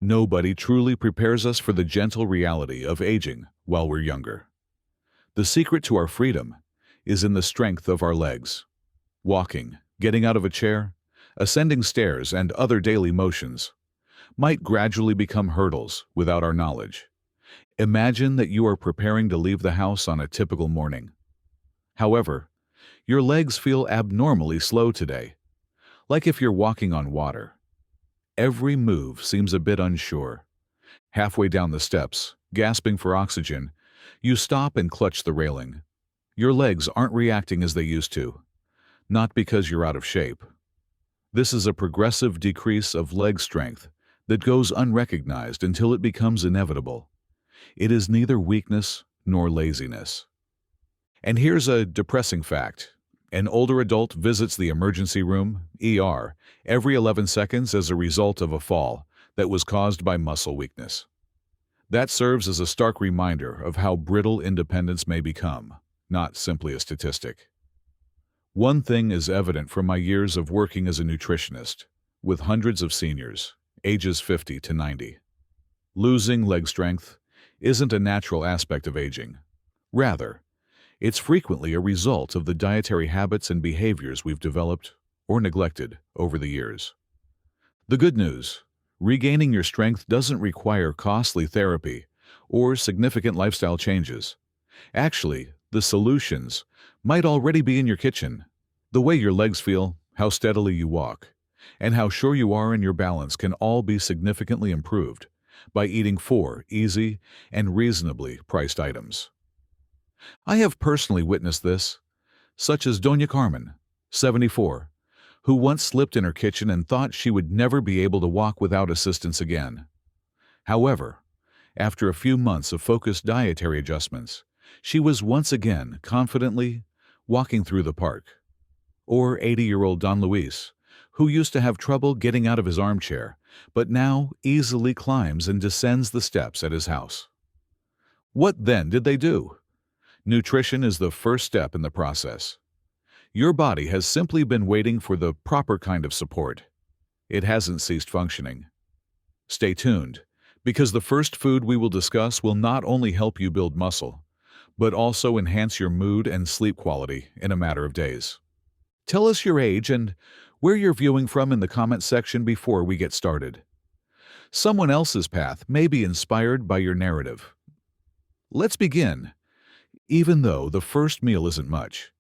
Nobody truly prepares us for the gentle reality of aging while we're younger. The secret to our freedom is in the strength of our legs. Walking, getting out of a chair, ascending stairs, and other daily motions might gradually become hurdles without our knowledge. Imagine that you are preparing to leave the house on a typical morning. However, your legs feel abnormally slow today, like if you're walking on water. Every move seems a bit unsure. Halfway down the steps, gasping for oxygen, you stop and clutch the railing. Your legs aren't reacting as they used to, not because you're out of shape. This is a progressive decrease of leg strength that goes unrecognized until it becomes inevitable. It is neither weakness nor laziness. And here's a depressing fact. An older adult visits the emergency room, ER, every 11 seconds as a result of a fall that was caused by muscle weakness. That serves as a stark reminder of how brittle independence may become, not simply a statistic. One thing is evident from my years of working as a nutritionist, with hundreds of seniors, ages 50 to 90. Losing leg strength isn't a natural aspect of aging. Rather, it's frequently a result of the dietary habits and behaviors we've developed or neglected over the years. The good news: regaining your strength doesn't require costly therapy or significant lifestyle changes. Actually, the solutions might already be in your kitchen. The way your legs feel, how steadily you walk, and how sure you are in your balance can all be significantly improved by eating 4 easy and reasonably priced items. I have personally witnessed this, such as Doña Carmen, 74, who once slipped in her kitchen and thought she would never be able to walk without assistance again. However, after a few months of focused dietary adjustments, she was once again confidently walking through the park. Or 80-year-old Don Luis, who used to have trouble getting out of his armchair, but now easily climbs and descends the steps at his house. What then did they do? Nutrition is the first step in the process. Your body has simply been waiting for the proper kind of support. It hasn't ceased functioning. Stay tuned, because the first food we will discuss will not only help you build muscle, but also enhance your mood and sleep quality in a matter of days. Tell us your age and where you're viewing from in the comment section before we get started. Someone else's path may be inspired by your narrative. Let's begin. Even though the first meal isn't much,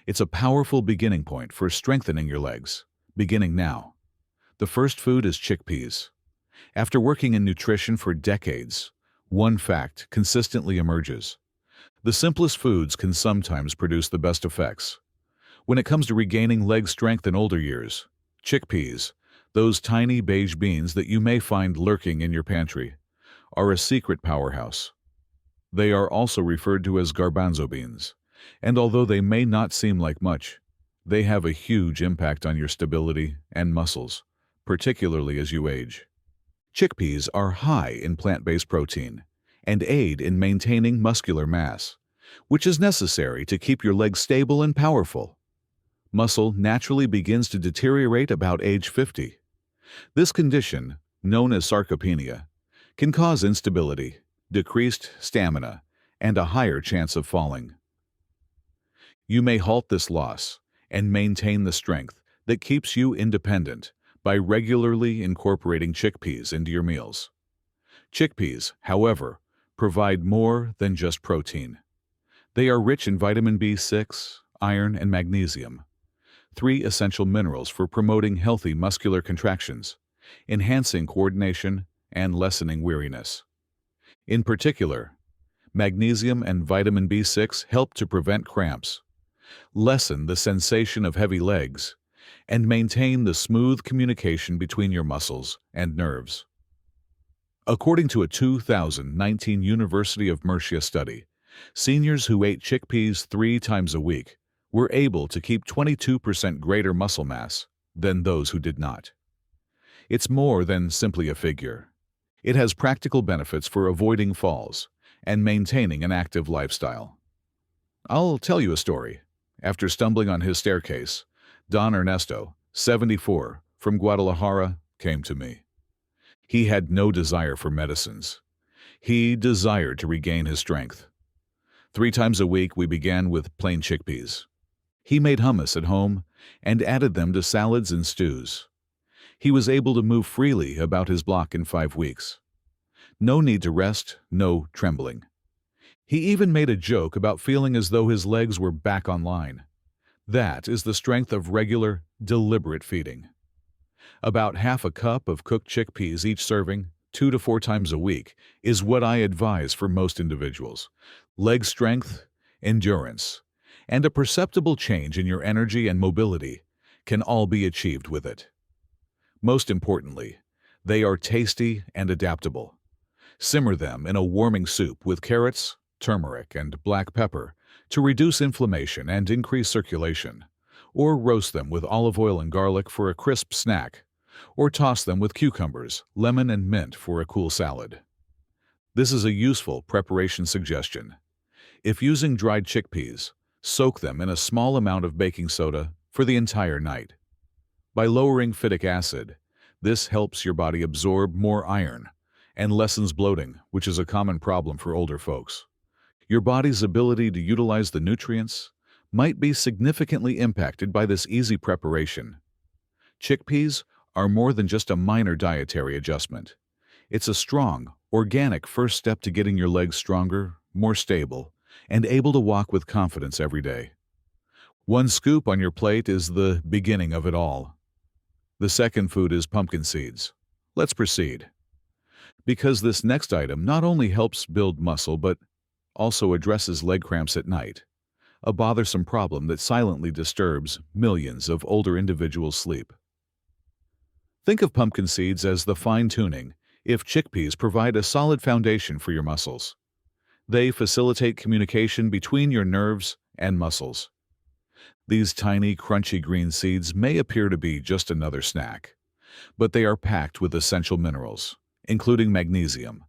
it's a powerful beginning point for strengthening your legs, beginning now. The first food is chickpeas. After working in nutrition for decades, one fact consistently emerges. The simplest foods can sometimes produce the best effects. When it comes to regaining leg strength in older years, chickpeas, those tiny beige beans that you may find lurking in your pantry, are a secret powerhouse. They are also referred to as garbanzo beans, and although they may not seem like much, they have a huge impact on your stability and muscles, particularly as you age. Chickpeas are high in plant-based protein and aid in maintaining muscular mass, which is necessary to keep your legs stable and powerful. Muscle naturally begins to deteriorate about age 50. This condition, known as sarcopenia, can cause instability, decreased stamina, and a higher chance of falling. You may halt this loss and maintain the strength that keeps you independent by regularly incorporating chickpeas into your meals. Chickpeas, however, provide more than just protein. They are rich in vitamin B6, iron, and magnesium, 3 essential minerals for promoting healthy muscular contractions, enhancing coordination, and lessening weariness. In particular, magnesium and vitamin B6 help to prevent cramps, lessen the sensation of heavy legs, and maintain the smooth communication between your muscles and nerves. According to a 2019 University of Murcia study, seniors who ate chickpeas 3 times a week were able to keep 22% greater muscle mass than those who did not. It's more than simply a figure. It has practical benefits for avoiding falls and maintaining an active lifestyle. I'll tell you a story. After stumbling on his staircase, Don Ernesto, 74, from Guadalajara, came to me. He had no desire for medicines. He desired to regain his strength. 3 times a week we began with plain chickpeas. He made hummus at home and added them to salads and stews. He was able to move freely about his block in 5 weeks. No need to rest, no trembling. He even made a joke about feeling as though his legs were back online. That is the strength of regular, deliberate feeding. About half a cup of cooked chickpeas each serving, 2 to 4 times a week, is what I advise for most individuals. Leg strength, endurance, and a perceptible change in your energy and mobility can all be achieved with it. Most importantly, they are tasty and adaptable. Simmer them in a warming soup with carrots, turmeric, and black pepper to reduce inflammation and increase circulation, or roast them with olive oil and garlic for a crisp snack, or toss them with cucumbers, lemon, and mint for a cool salad. This is a useful preparation suggestion. If using dried chickpeas, soak them in a small amount of baking soda for the entire night. By lowering phytic acid, this helps your body absorb more iron and lessens bloating, which is a common problem for older folks. Your body's ability to utilize the nutrients might be significantly impacted by this easy preparation. Chickpeas are more than just a minor dietary adjustment. It's a strong, organic first step to getting your legs stronger, more stable, and able to walk with confidence every day. 1 scoop on your plate is the beginning of it all. The second food is pumpkin seeds. Let's proceed. Because this next item not only helps build muscle but also addresses leg cramps at night, a bothersome problem that silently disturbs millions of older individuals' sleep. Think of pumpkin seeds as the fine-tuning if chickpeas provide a solid foundation for your muscles. They facilitate communication between your nerves and muscles. These tiny, crunchy green seeds may appear to be just another snack, but they are packed with essential minerals, including magnesium,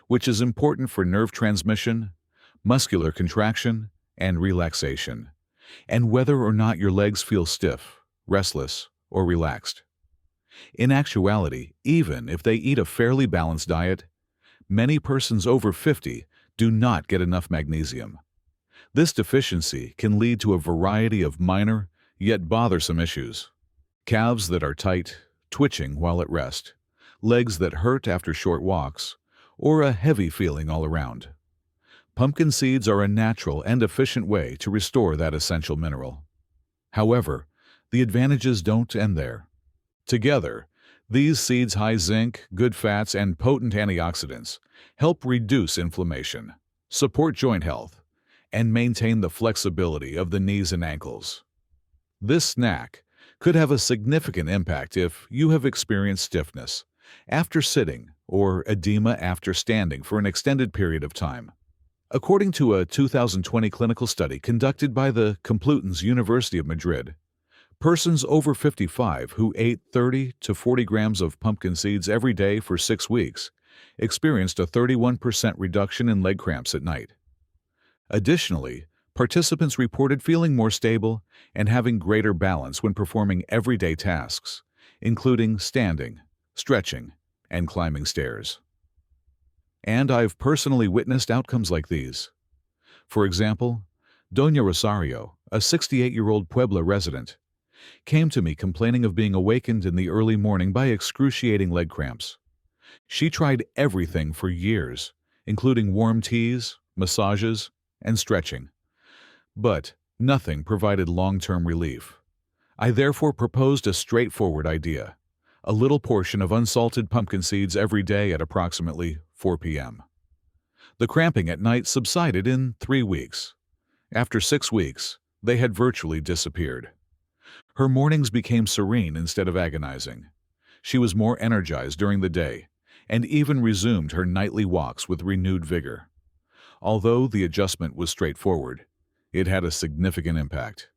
which is important for nerve transmission, muscular contraction, and relaxation, and whether or not your legs feel stiff, restless, or relaxed. In actuality, even if they eat a fairly balanced diet, many persons over 50 do not get enough magnesium. This deficiency can lead to a variety of minor, yet bothersome issues. Calves that are tight, twitching while at rest, legs that hurt after short walks, or a heavy feeling all around. Pumpkin seeds are a natural and efficient way to restore that essential mineral. However, the advantages don't end there. Together, these seeds' high zinc, good fats, and potent antioxidants help reduce inflammation, support joint health, and maintain the flexibility of the knees and ankles. This snack could have a significant impact if you have experienced stiffness after sitting or edema after standing for an extended period of time. According to a 2020 clinical study conducted by the Complutense University of Madrid, persons over 55 who ate 30 to 40 grams of pumpkin seeds every day for 6 weeks experienced a 31% reduction in leg cramps at night. Additionally, participants reported feeling more stable and having greater balance when performing everyday tasks, including standing, stretching, and climbing stairs. And I've personally witnessed outcomes like these. For example, Doña Rosario, a 68-year-old Puebla resident, came to me complaining of being awakened in the early morning by excruciating leg cramps. She tried everything for years, including warm teas, massages, and stretching. But nothing provided long-term relief. I therefore proposed a straightforward idea: a little portion of unsalted pumpkin seeds every day at approximately 4 p.m. The cramping at night subsided in 3 weeks. After 6 weeks, they had virtually disappeared. Her mornings became serene instead of agonizing. She was more energized during the day and even resumed her nightly walks with renewed vigor. Although the adjustment was straightforward, it had a significant impact.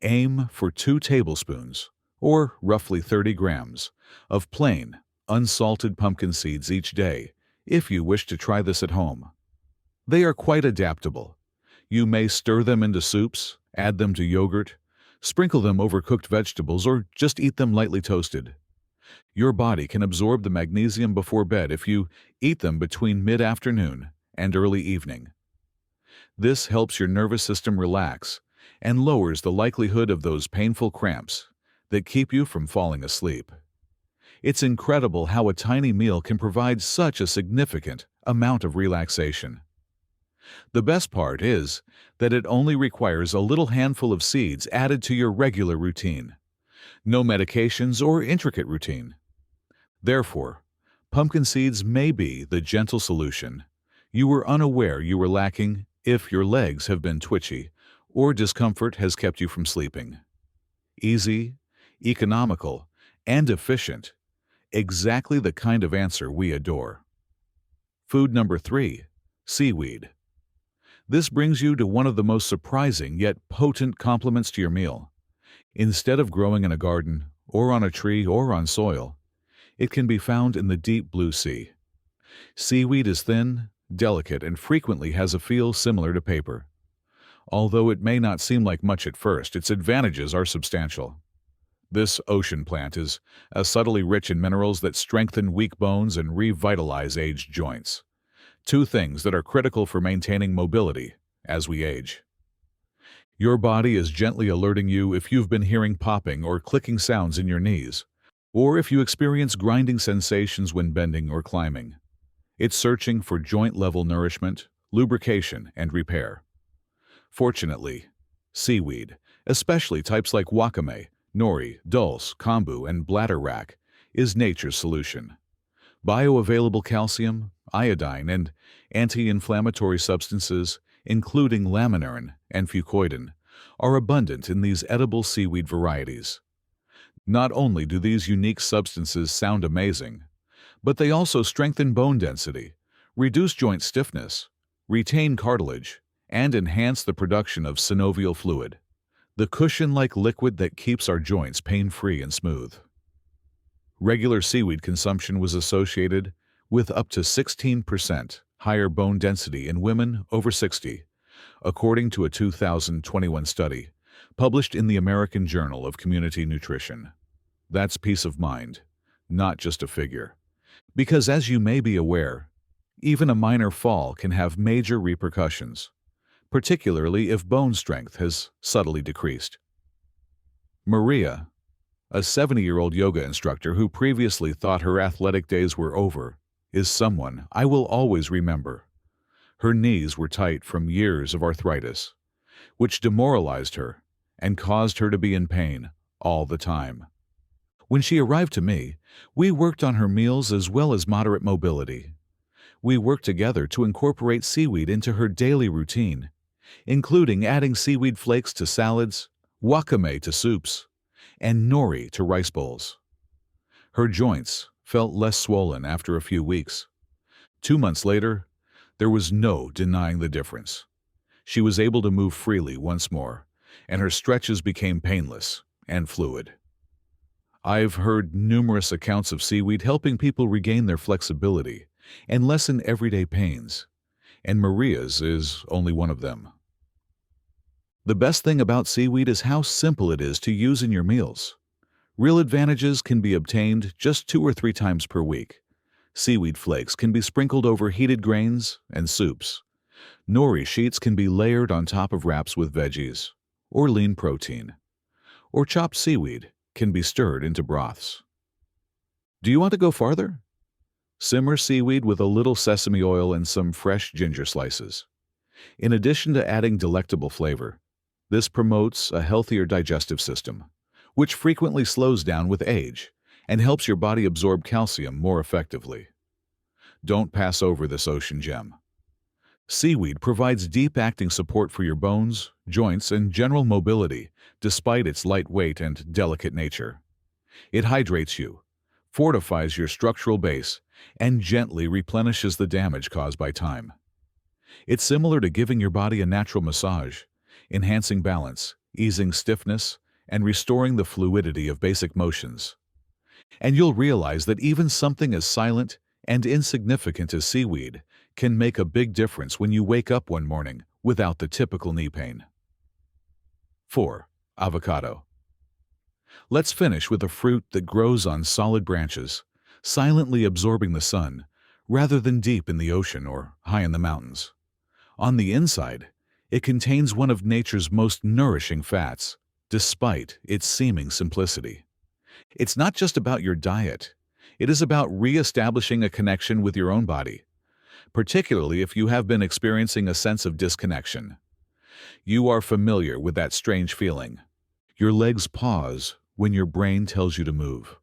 Aim for 2 tablespoons, or roughly 30 grams, of plain, unsalted pumpkin seeds each day if you wish to try this at home. They are quite adaptable. You may stir them into soups, add them to yogurt, sprinkle them over cooked vegetables, or just eat them lightly toasted. Your body can absorb the magnesium before bed if you eat them between mid-afternoon and early evening. This helps your nervous system relax and lowers the likelihood of those painful cramps that keep you from falling asleep. It's incredible how a tiny meal can provide such a significant amount of relaxation. The best part is that it only requires a little handful of seeds added to your regular routine. No medications or intricate routine. Therefore, pumpkin seeds may be the gentle solution you were unaware you were lacking if your legs have been twitchy or discomfort has kept you from sleeping. Easy, economical, and efficient. Exactly the kind of answer we adore. Food number 3, seaweed. This brings you to one of the most surprising yet potent complements to your meal. Instead of growing in a garden, or on a tree, or on soil, it can be found in the deep blue sea. Seaweed is thin, delicate, and frequently has a feel similar to paper. Although it may not seem like much at first, its advantages are substantial. This ocean plant is subtly rich in minerals that strengthen weak bones and revitalize aged joints. Two things that are critical for maintaining mobility as we age. Your body is gently alerting you if you've been hearing popping or clicking sounds in your knees, or if you experience grinding sensations when bending or climbing. It's searching for joint-level nourishment, lubrication, and repair. Fortunately, seaweed, especially types like wakame, nori, dulse, kombu, and bladderwrack, is nature's solution. Bioavailable calcium, iodine, and anti-inflammatory substances, including laminarin and fucoidan, are abundant in these edible seaweed varieties. Not only do these unique substances sound amazing, but they also strengthen bone density, reduce joint stiffness, retain cartilage, and enhance the production of synovial fluid, the cushion-like liquid that keeps our joints pain-free and smooth. Regular seaweed consumption was associated with up to 16% higher bone density in women over 60, according to a 2021 study published in the American Journal of Community Nutrition. That's peace of mind, not just a figure. Because as you may be aware, even a minor fall can have major repercussions, particularly if bone strength has subtly decreased. Maria, a 70-year-old yoga instructor who previously thought her athletic days were over, is someone I will always remember. Her knees were tight from years of arthritis, which demoralized her and caused her to be in pain all the time. When she arrived to me, we worked on her meals as well as moderate mobility. We worked together to incorporate seaweed into her daily routine, including adding seaweed flakes to salads, wakame to soups, and nori to rice bowls. Her joints felt less swollen after a few weeks. 2 months later, there was no denying the difference. She was able to move freely once more, and her stretches became painless and fluid. I've heard numerous accounts of seaweed helping people regain their flexibility and lessen everyday pains, and Maria's is only one of them. The best thing about seaweed is how simple it is to use in your meals. Real advantages can be obtained just 2 or 3 times per week. Seaweed flakes can be sprinkled over heated grains and soups. Nori sheets can be layered on top of wraps with veggies or lean protein. Or chopped seaweed can be stirred into broths. Do you want to go farther? Simmer seaweed with a little sesame oil and some fresh ginger slices. In addition to adding delectable flavor, this promotes a healthier digestive system, which frequently slows down with age and helps your body absorb calcium more effectively. Don't pass over this ocean gem. Seaweed provides deep-acting support for your bones, joints, and general mobility, despite its lightweight and delicate nature. It hydrates you, fortifies your structural base, and gently replenishes the damage caused by time. It's similar to giving your body a natural massage, enhancing balance, easing stiffness, and restoring the fluidity of basic motions. And you'll realize that even something as silent and insignificant as seaweed can make a big difference when you wake up one morning without the typical knee pain. 4. Avocado. Let's finish with a fruit that grows on solid branches, silently absorbing the sun, rather than deep in the ocean or high in the mountains. On the inside, it contains one of nature's most nourishing fats, despite its seeming simplicity. It's not just about your diet. It is about re-establishing a connection with your own body, particularly if you have been experiencing a sense of disconnection. You are familiar with that strange feeling. Your legs pause when your brain tells you to move,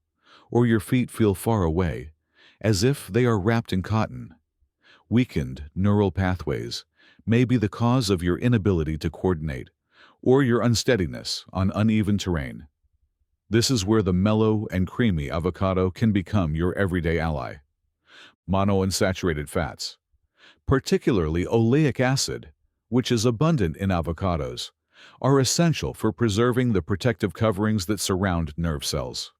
or your feet feel far away, as if they are wrapped in cotton. Weakened neural pathways may be the cause of your inability to coordinate, or your unsteadiness on uneven terrain. This is where the mellow and creamy avocado can become your everyday ally. Monounsaturated fats, particularly oleic acid, which is abundant in avocados, are essential for preserving the protective coverings that surround nerve cells.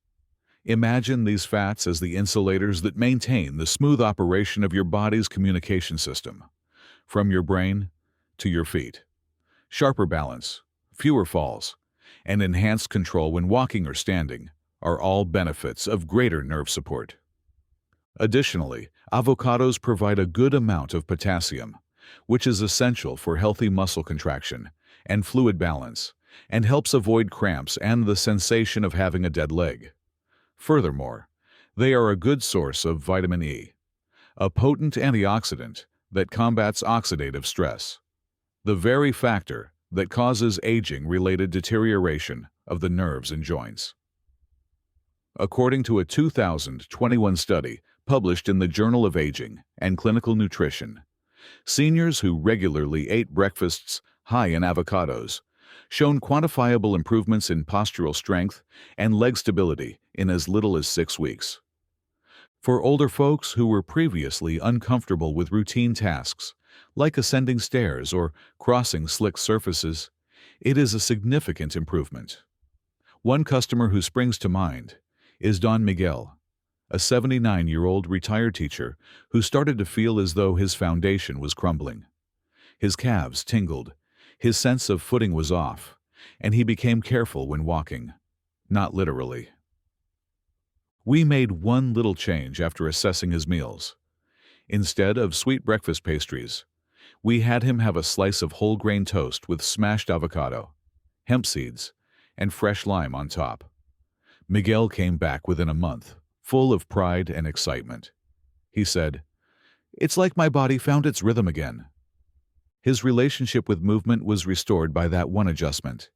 Imagine these fats as the insulators that maintain the smooth operation of your body's communication system, from your brain to your feet. Sharper balance, fewer falls, and enhanced control when walking or standing are all benefits of greater nerve support. Additionally, avocados provide a good amount of potassium, which is essential for healthy muscle contraction and fluid balance, and helps avoid cramps and the sensation of having a dead leg. Furthermore, they are a good source of vitamin E, a potent antioxidant that combats oxidative stress, the very factor that causes aging-related deterioration of the nerves and joints. According to a 2021 study published in the Journal of Aging and Clinical Nutrition, seniors who regularly ate breakfasts high in avocados shown quantifiable improvements in postural strength and leg stability in as little as 6 weeks. For older folks who were previously uncomfortable with routine tasks, like ascending stairs or crossing slick surfaces, it is a significant improvement. One customer who springs to mind is Don Miguel, a 79-year-old retired teacher who started to feel as though his foundation was crumbling. His calves tingled, his sense of footing was off, and he became careful when walking, not literally. We made one little change after assessing his meals. Instead of sweet breakfast pastries, we had him have a slice of whole grain toast with smashed avocado, hemp seeds, and fresh lime on top. Miguel came back within a month, full of pride and excitement. He said, "It's like my body found its rhythm again." His relationship with movement was restored by that one adjustment,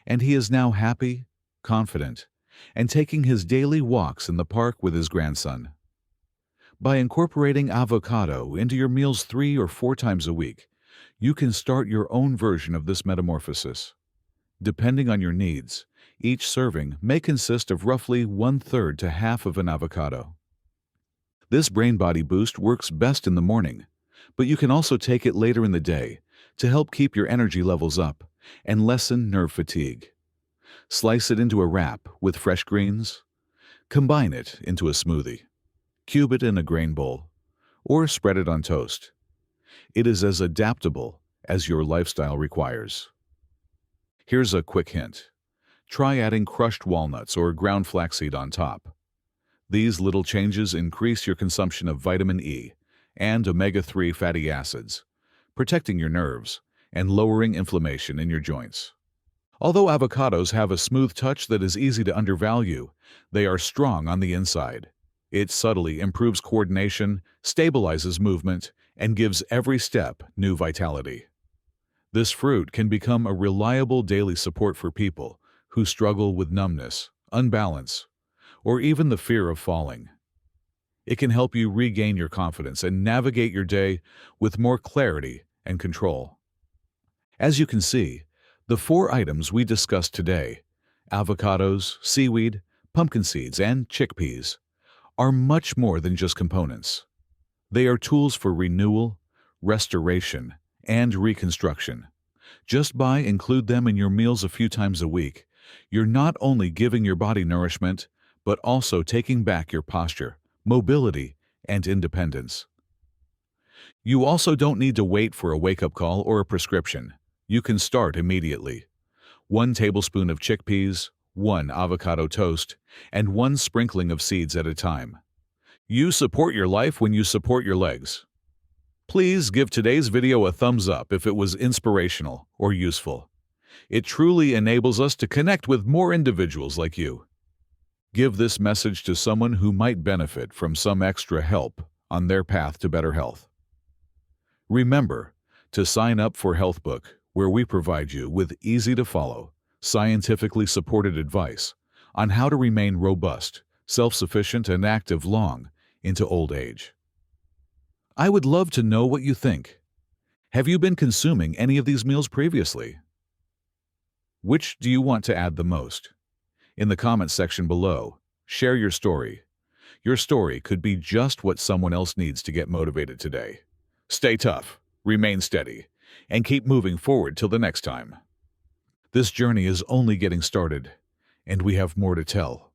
and he is now happy, confident, and taking his daily walks in the park with his grandson. By incorporating avocado into your meals 3 or 4 times a week, you can start your own version of this metamorphosis. Depending on your needs, each serving may consist of roughly 1/3 to half of an avocado. This brain-body boost works best in the morning, but you can also take it later in the day to help keep your energy levels up and lessen nerve fatigue. Slice it into a wrap with fresh greens. Combine it into a smoothie. Cube it in a grain bowl, or spread it on toast. It is as adaptable as your lifestyle requires. Here's a quick hint. Try adding crushed walnuts or ground flaxseed on top. These little changes increase your consumption of vitamin E and omega-3 fatty acids, protecting your nerves and lowering inflammation in your joints. Although avocados have a smooth touch that is easy to undervalue, they are strong on the inside. It subtly improves coordination, stabilizes movement, and gives every step new vitality. This fruit can become a reliable daily support for people who struggle with numbness, unbalance, or even the fear of falling. It can help you regain your confidence and navigate your day with more clarity and control. As you can see, the 4 items we discussed today, avocados, seaweed, pumpkin seeds, and chickpeas, are much more than just components. They are tools for renewal, restoration, and reconstruction. Just by include them in your meals a few times a week, you're not only giving your body nourishment, but also taking back your posture, mobility, and independence. You also don't need to wait for a wake-up call or a prescription. You can start immediately. 1 tablespoon of chickpeas, one avocado toast, and one sprinkling of seeds at a time. You support your life when you support your legs. Please give today's video a thumbs up if it was inspirational or useful. It truly enables us to connect with more individuals like you. Give this message to someone who might benefit from some extra help on their path to better health. Remember to sign up for HealthBook, where we provide you with easy-to-follow, scientifically supported advice on how to remain robust, self-sufficient, and active long into old age. I would love to know what you think. Have you been consuming any of these meals previously? Which do you want to add the most? In the comments section below, share your story. Your story could be just what someone else needs to get motivated today. Stay tough, remain steady, and keep moving forward till the next time. This journey is only getting started, and we have more to tell.